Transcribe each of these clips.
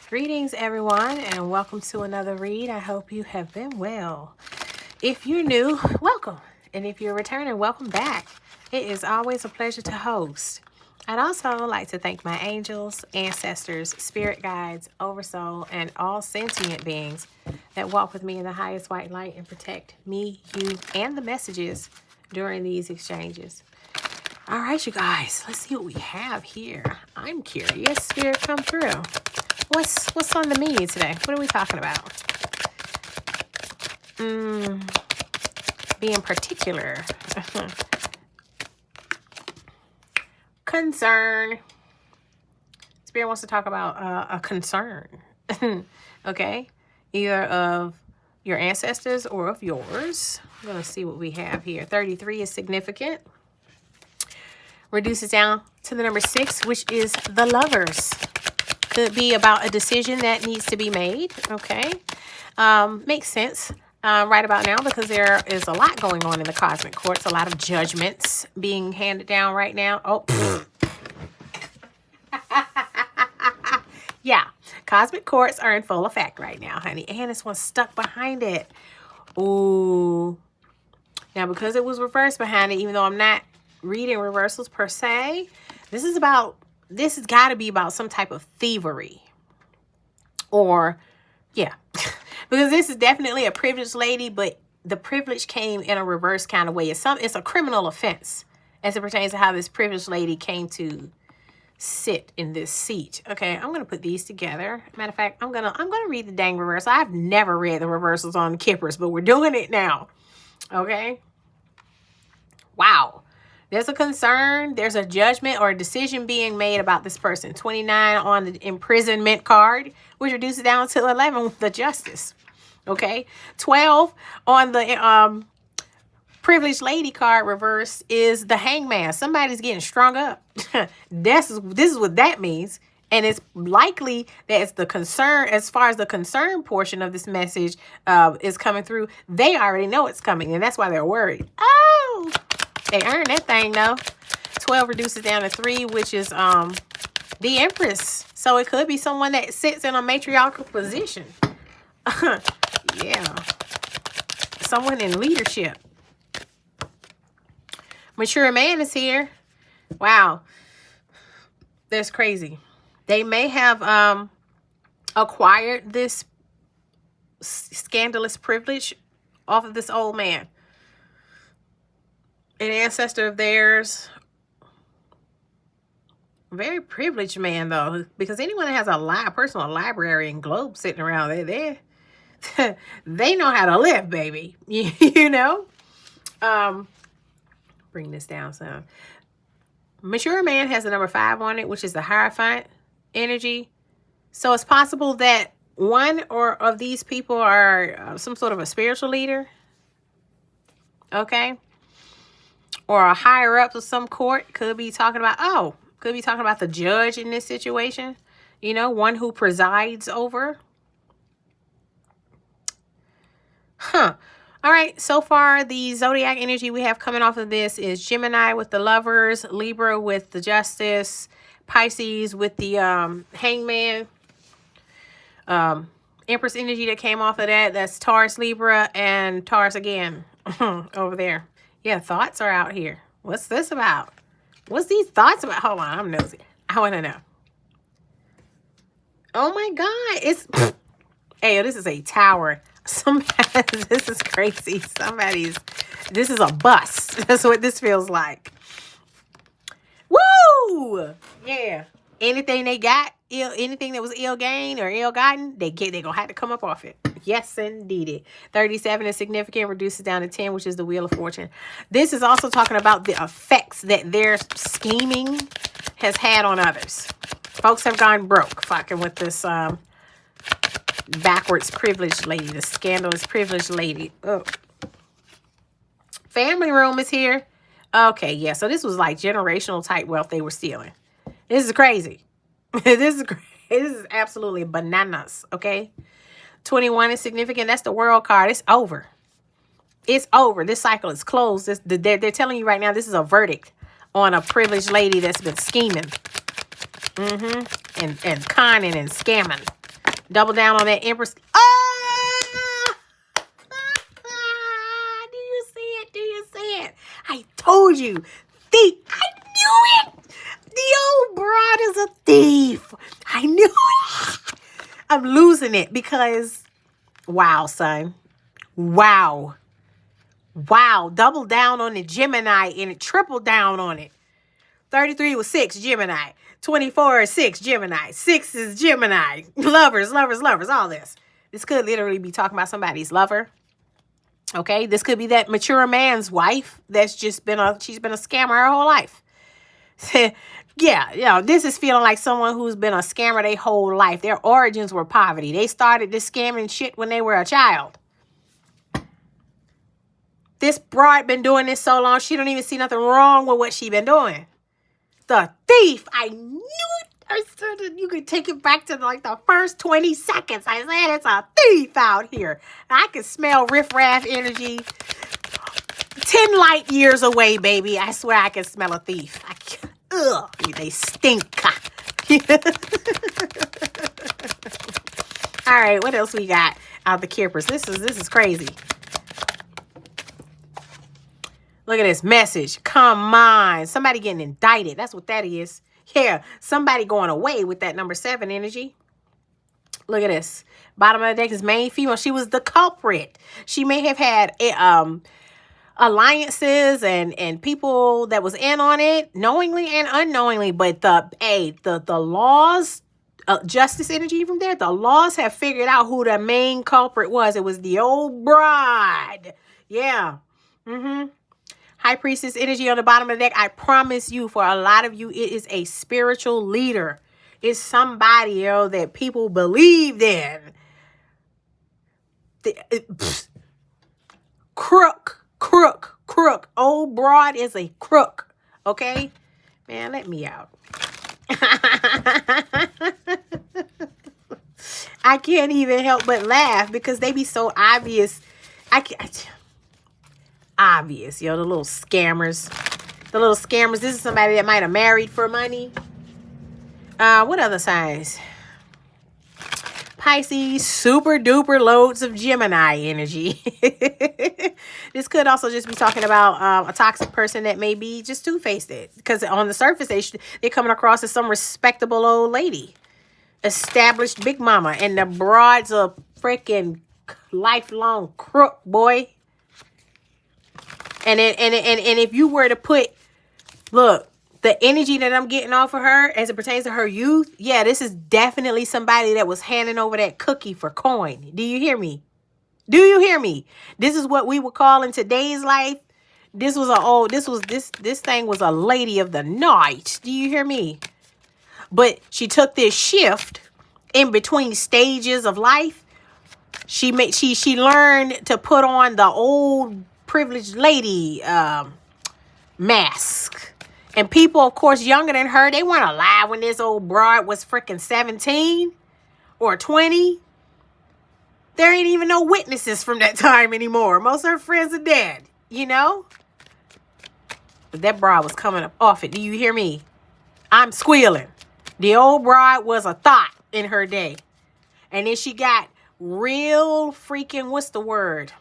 Greetings, everyone, and welcome to another read. I hope you have been well. If you're new, welcome. And if you're returning, welcome back. It is always a pleasure to host. I'd also like to thank my angels, ancestors, spirit guides, oversoul, and all sentient beings that walk with me in the highest white light and protect me, you, and the messages during these exchanges. All right, you guys, let's see what we have here. I'm curious. Spirit, come through. What's on the menu today? What are we talking about? Being particular. Concern. Spirit wants to talk about a concern. Okay? Either of your ancestors or of yours. I'm going to see what we have here. 33 is significant. Reduces down to the number 6, which is the Lovers. Could be about a decision that needs to be made. Okay. Makes sense right about now because there is a lot going on in the cosmic courts. A lot of judgments being handed down right now. Oh, yeah. Cosmic courts are in full effect right now, honey. And this one's stuck behind it. Ooh. Now, because it was reversed behind it, even though I'm not reading reversals per se, this has got to be about some type of thievery. Or, yeah. Because this is definitely a privileged lady, but the privilege came in a reverse kind of way. It's a criminal offense as it pertains to how this privileged lady came to sit in this seat. Okay, I'm going to put these together. Matter of fact, I'm gonna read the dang reversal. I've never read the reversals on Kippers, but we're doing it now. Okay? Wow. There's a concern, there's a judgment or a decision being made about this person. 29 on the imprisonment card, which reduces down to 11 with the justice. Okay. 12 on the privileged lady card reverse is the hangman. Somebody's getting strung up. This is what that means. And it's likely that it's the concern, as far as the concern portion of this message is coming through. They already know it's coming, and that's why they're worried. Oh, they earned that thing, though. 12 reduces down to 3, which is the Empress. So it could be someone that sits in a matriarchal position. Yeah. Someone in leadership. Mature man is here. Wow. That's crazy. They may have acquired this scandalous privilege off of this old man. An ancestor of theirs. Very privileged man, though. Because anyone that has a personal library and globe sitting around there, they know how to live, baby. You know? Bring this down some. Mature man has the number 5 on it, which is the Hierophant energy. So it's possible that one or of these people are some sort of a spiritual leader. Okay? Or a higher up of some court. Could be talking about the judge in this situation. You know, one who presides over. Huh. All right. So far, the zodiac energy we have coming off of this is Gemini with the Lovers, Libra with the Justice, Pisces with the Hangman, Empress energy that came off of that. That's Taurus, Libra, and Taurus again over there. Yeah, thoughts are out here. What's this about? What's these thoughts about? Hold on, I'm nosy. I want to know. Oh my God. It's, hey, this is a tower. This is crazy. This is a bus. That's what this feels like. Woo! Yeah. Anything they got, anything that was ill-gained or ill-gotten, they're going to have to come up off it. Yes, indeed. 37 is significant, reduces down to 10, which is the Wheel of Fortune. This is also talking about the effects that their scheming has had on others. Folks have gone broke fucking with this backwards privileged lady, the scandalous privileged lady. Oh. Family room is here. Okay, yeah, so this was like generational type wealth they were stealing. This is crazy. This is absolutely bananas, okay? 21 is significant. That's the World card. It's over. It's over. This cycle is closed. They're telling you right now this is a verdict on a privileged lady that's been scheming. And conning and scamming. Double down on that Empress. Oh! Do you see it? Do you see it? I told you. Thief. I knew it. The old broad is a thief. I knew it. I'm losing it because, wow, son. Wow. Wow. Double down on the Gemini and triple down on it. 33 was 6, Gemini. 24 is 6, Gemini. 6 is Gemini. Lovers, lovers, lovers, all this. This could literally be talking about somebody's lover. Okay? This could be that mature man's wife that's just she's been a scammer her whole life. Yeah, this is feeling like someone who's been a scammer their whole life. Their origins were poverty. They started this scamming shit when they were a child. This broad been doing this so long, she don't even see nothing wrong with what she been doing. The thief. I knew it. I said that you could take it back to like the first 20 seconds. I said it's a thief out here. I can smell riffraff energy 10 light years away, baby. I swear I can smell a thief. Ugh, they stink. All right, what else we got out the Kippers? This is crazy. Look at this message. Come on. Somebody getting indicted. That's what that is. Yeah, somebody going away with that number 7 energy. Look at this. Bottom of the deck is main female. She was the culprit. She may have had alliances and people that was in on it, knowingly and unknowingly. But the laws, justice energy from there, the laws have figured out who the main culprit was. It was the old bride. Yeah. High Priestess energy on the bottom of the deck. I promise you, for a lot of you, it is a spiritual leader. It's somebody, that people believed in. Crook. Old broad is a crook. Okay? Man, let me out. I can't even help but laugh because they be so obvious. Obvious, the little scammers. This is somebody that might have married for money. What other signs? Pisces, super duper loads of Gemini energy. This could also just be talking about a toxic person that may be just two-faced. Because on the surface, they're coming across as some respectable old lady. Established big mama. And the broad's a freaking lifelong crook, boy. And if you were to put, look, the energy that I'm getting off of her as it pertains to her youth, yeah, this is definitely somebody that was handing over that cookie for coin. Do you hear me? Do you hear me? This is what we would call in today's life. This thing was a lady of the night. Do you hear me? But she took this shift in between stages of life. She learned to put on the old privileged lady mask. And people, of course, younger than her, they weren't alive when this old broad was freaking 17 or 20. There ain't even no witnesses from that time anymore. Most of her friends are dead, But that broad was coming up off it. Do you hear me? I'm squealing. The old broad was a thought in her day. And then she got real freaking, what's the word?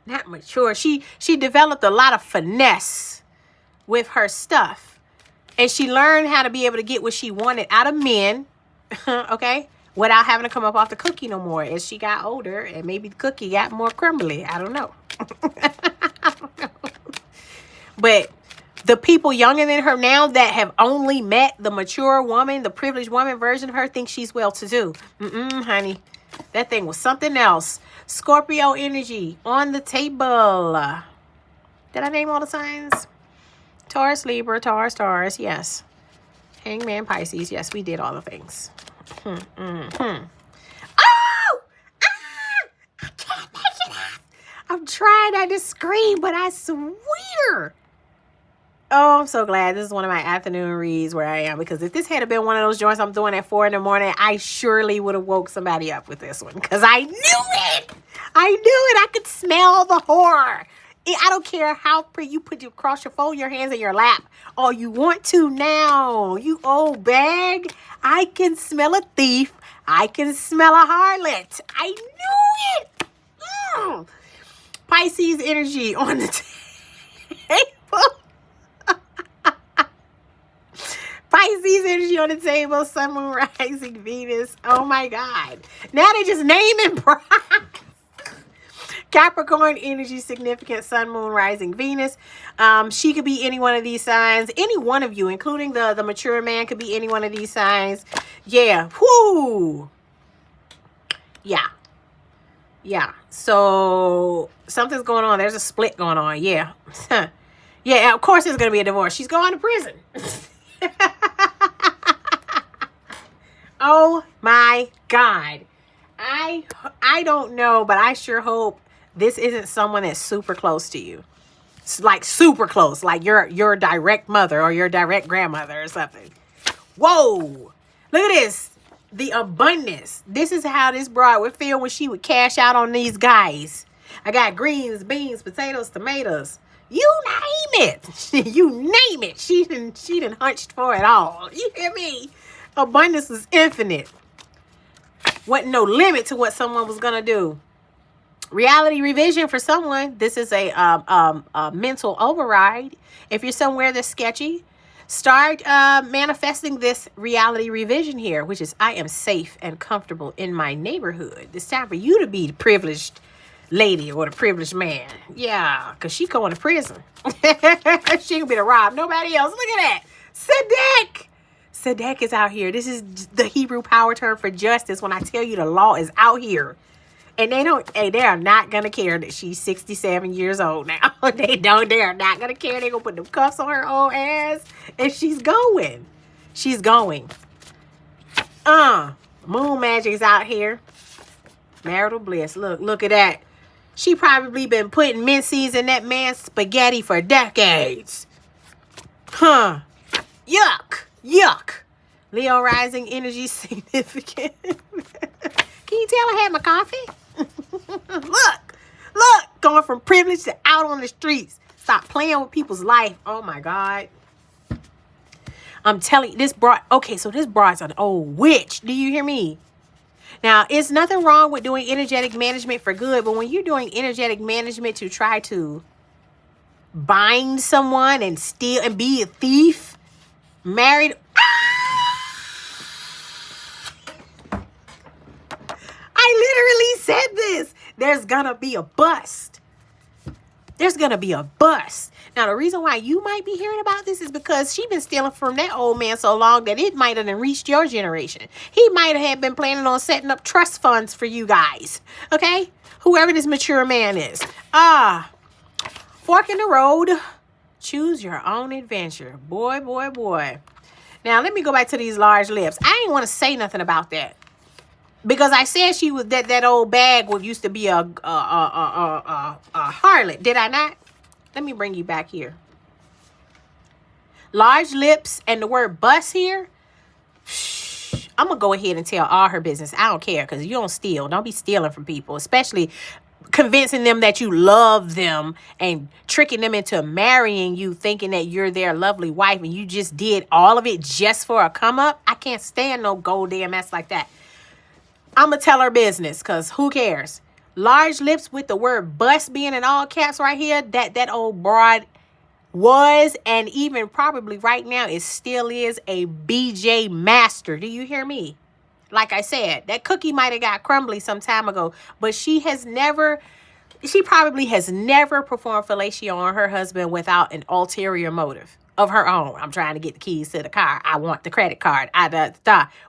Not mature. She developed a lot of finesse with her stuff. And she learned how to be able to get what she wanted out of men, okay? Without having to come up off the cookie no more as she got older. And maybe the cookie got more crumbly. I don't know. But the people younger than her now that have only met the mature woman, the privileged woman version of her, think she's well-to-do. Honey. That thing was something else. Scorpio energy on the table. Did I name all the signs? Taurus, Libra, Taurus, yes. Hangman, Pisces, yes, we did all the things. Oh! I can't make it up. I'm trying not to scream, but I swear. Oh, I'm so glad this is one of my afternoon reads where I am. Because if this had been one of those joints I'm doing at 4 in the morning, I surely would have woke somebody up with this one. Because I knew it. I could smell the horror I don't care how you put you cross your fold your hands in your lap. All you want to now. You old bag. I can smell a thief. I can smell a harlot. I knew it. Mm. Pisces energy on the table. Pisces energy on the table. Sun, moon, rising, Venus. Oh my God. Now they just naming products. Capricorn energy, significant sun, moon, rising, Venus. She could be any one of these signs. Any one of you, including the mature man, could be any one of these signs. Yeah. Whoo. Yeah. Yeah. So something's going on. There's a split going on. Yeah. Yeah, of course there's going to be a divorce. She's going to prison. Oh my God. I don't know, but I sure hope this isn't someone that's super close to you. It's like super close, like your direct mother or your direct grandmother or something. Whoa. Look at this. The abundance. This is how this broad would feel when she would cash out on these guys. I got greens, beans, potatoes, tomatoes. You name it. You name it. She done hunched for it all. You hear me? Abundance is infinite. Wasn't no limit to what someone was going to do. Reality revision for someone. This is a mental override. If you're somewhere that's sketchy, start manifesting this reality revision here, which is I am safe and comfortable in my neighborhood. It's time for you to be the privileged lady or the privileged man. Yeah, because she going to prison. She can be the rob. Nobody else. Look at that. Sadek. Sadek is out here. This is the Hebrew power term for justice. When I tell you the law is out here. And they are not going to care that she's 67 years old now. They are not going to care. They're going to put them cuffs on her old ass. And she's going. She's going. Moon magic is out here. Marital bliss. Look at that. She probably been putting mincemeat in that man's spaghetti for decades. Huh. Yuck. Yuck. Leo rising energy significant. Can you tell I had my coffee? Look, going from privilege to out on the streets. Stop playing with people's life. Oh my God. I'm telling you, this broad, okay, so this broad's an old witch. Do you hear me? Now, it's nothing wrong with doing energetic management for good, but when you're doing energetic management to try to bind someone and steal and be a thief, married, I literally said this. There's gonna be a bust. There's gonna be a bust. Now, the reason why you might be hearing about this is because she's been stealing from that old man so long that it might have reached your generation. He might have been planning on setting up trust funds for you guys. Okay? Whoever this mature man is. Fork in the road. Choose your own adventure. Boy, boy, boy. Now, let me go back to these large lips. I ain't want to say nothing about that. Because I said she was that old bag what used to be a harlot. Did I not? Let me bring you back here. Large lips and the word bust here. Shh, I'm going to go ahead and tell all her business. I don't care because you don't steal. Don't be stealing from people. Especially convincing them that you love them and tricking them into marrying you thinking that you're their lovely wife and you just did all of it just for a come up. I can't stand no gold damn ass like that. I'm going to tell her business because who cares? Large lips with the word bust being in all caps right here. That old broad was and even probably right now it still is a BJ master. Do you hear me? Like I said, that cookie might have got crumbly some time ago, but she probably has never performed fellatio on her husband without an ulterior motive of her own. I'm trying to get the keys to the car. I want the credit card.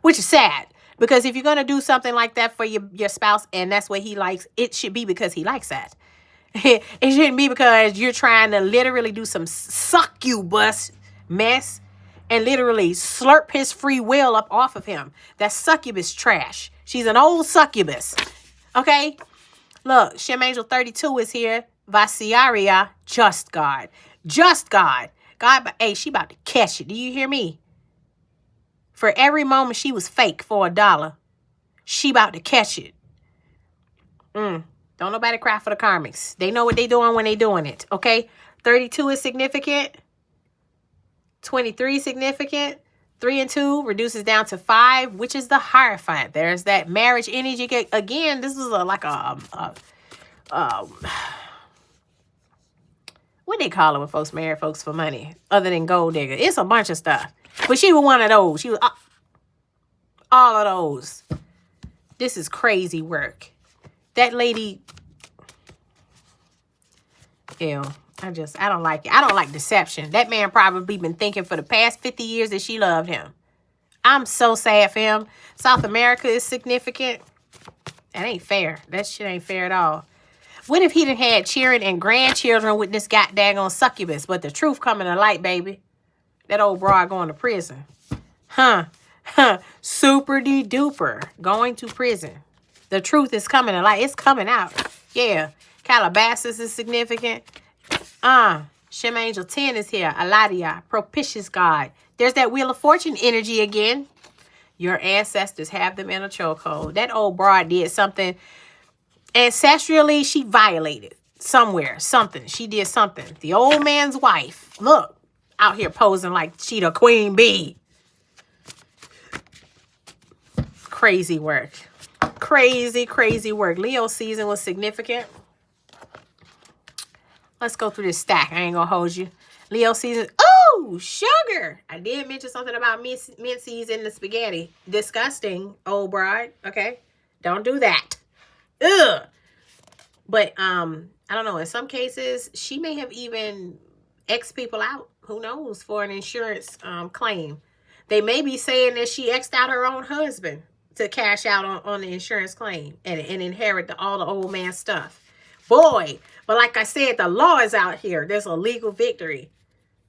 Which is sad. Because if you're going to do something like that for your spouse and that's what he likes, it should be because he likes that. It shouldn't be because you're trying to literally do some succubus mess and literally slurp his free will up off of him. That's succubus trash. She's an old succubus. Okay? Look, Shem Angel 32 is here. Vasiaria, just God. Just God. God, hey, she about to catch it. Do you hear me? For every moment she was fake for $1, she about to catch it. Don't nobody cry for the karmics. They know what they doing when they doing it, okay? 32 is significant. 23 is significant. 3 and 2 reduces down to 5, which is the Hierophant. There's that marriage energy. Again, this is like what they call it when folks marry folks for money, other than gold digger. It's a bunch of stuff. But she was one of those. She was all of those. This is crazy work. That lady, ew. I don't like it. I don't like deception. That man probably been thinking for the past 50 years that she loved him. I'm so sad for him. South America is significant. That ain't fair. That shit ain't fair at all. What if he done had children and grandchildren with this goddamn succubus? But the truth coming to light, baby. That old broad going to prison. Super de duper. Going to prison. The truth is coming to light. It's coming out. Yeah. Calabasas is significant. Shem Angel 10 is here. Aladia, propitious God. There's that Wheel of Fortune energy again. Your ancestors have them in a chokehold. That old broad did something. Ancestrally, she violated somewhere. Something. She did something. The old man's wife. Look. Out here posing like she the queen bee. Crazy work. Crazy, crazy work. Leo season was significant. Let's go through this stack. I ain't gonna hold you. Leo season. Oh, sugar. I did mention something about minceys in the spaghetti. Disgusting, old bride. Okay. Don't do that. Ugh. But I don't know. In some cases, she may have even X'd people out. Who knows? For an insurance claim. They may be saying that she X'd out her own husband to cash out on the insurance claim and inherit all the old man stuff. Boy, but like I said, the law is out here. There's a legal victory.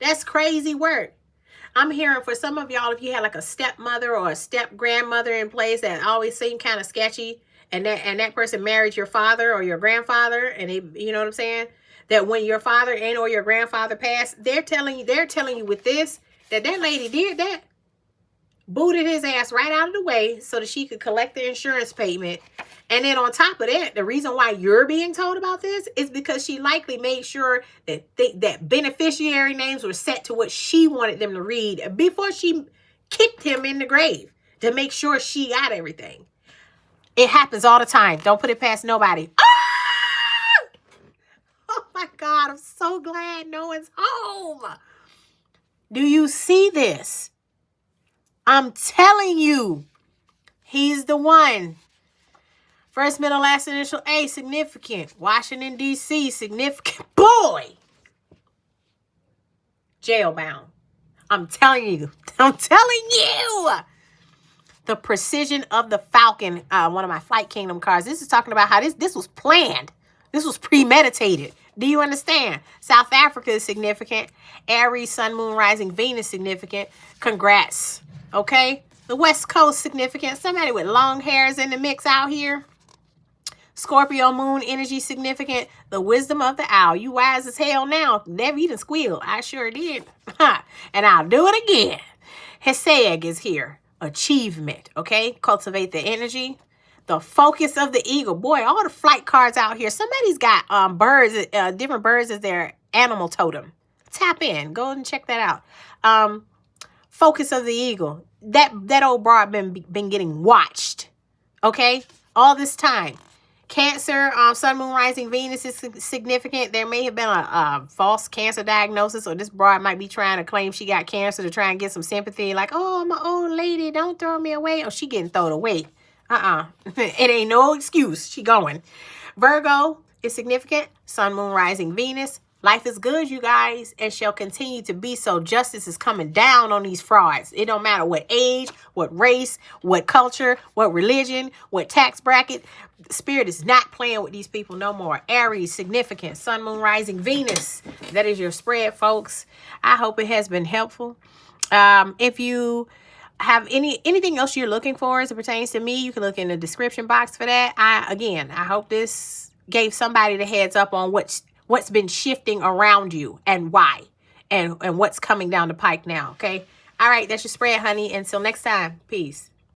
That's crazy work. I'm hearing for some of y'all, if you had like a stepmother or a step grandmother in place that always seemed kind of sketchy, and that person married your father or your grandfather, and they, you know what I'm saying? That when your father and or your grandfather passed, they're telling you with this, that lady did that. Booted his ass right out of the way so that she could collect the insurance payment. And then on top of that, the reason why you're being told about this is because she likely made sure that that beneficiary names were set to what she wanted them to read before she kicked him in the grave to make sure she got everything. It happens all the time. Don't put it past nobody. Ah! Oh my God, I'm so glad no one's home. Do you see this? I'm telling you, he's the one. First, middle, last initial A, significant. Washington, D.C., significant. Boy! Jailbound. I'm telling you. I'm telling you. The precision of the Falcon, one of my Flight Kingdom cards. This is talking about how this was planned. This was premeditated. Do you understand? South Africa is significant. Aries, Sun, Moon, Rising, Venus, significant. Congrats. Okay? The West Coast, significant. Somebody with long hairs in the mix out here. Scorpio moon energy, significant. The wisdom of the owl. You wise as hell now. Never even squealed. I sure did. And I'll do it again. Heseg is here. Achievement. Okay? Cultivate the energy. The focus of the eagle. Boy, all the flight cards out here. Somebody's got birds, different birds as their animal totem. Tap in. Go and check that out. Focus of the eagle. That old broad been getting watched. Okay? All this time. Cancer, Sun, Moon, Rising, Venus is significant. There may have been a false cancer diagnosis, or this broad might be trying to claim she got cancer to try and get some sympathy. Like, oh, I'm an old lady. Don't throw me away. Oh, she getting thrown away. It ain't no excuse. She going. Virgo is significant. Sun, Moon, Rising, Venus. Life is good, you guys, and shall continue to be so. Justice is coming down on these frauds. It don't matter what age, what race, what culture, what religion, what tax bracket. Spirit is not playing with these people no more. Aries, significant. Sun, Moon, Rising, Venus. That is your spread, folks. I hope it has been helpful. If you have anything else you're looking for as it pertains to me, you can look in the description box for that. I hope this gave somebody the heads up on what's been shifting around you and why, and what's coming down the pike now. Okay. All right. That's your spread, honey. Until next time. Peace.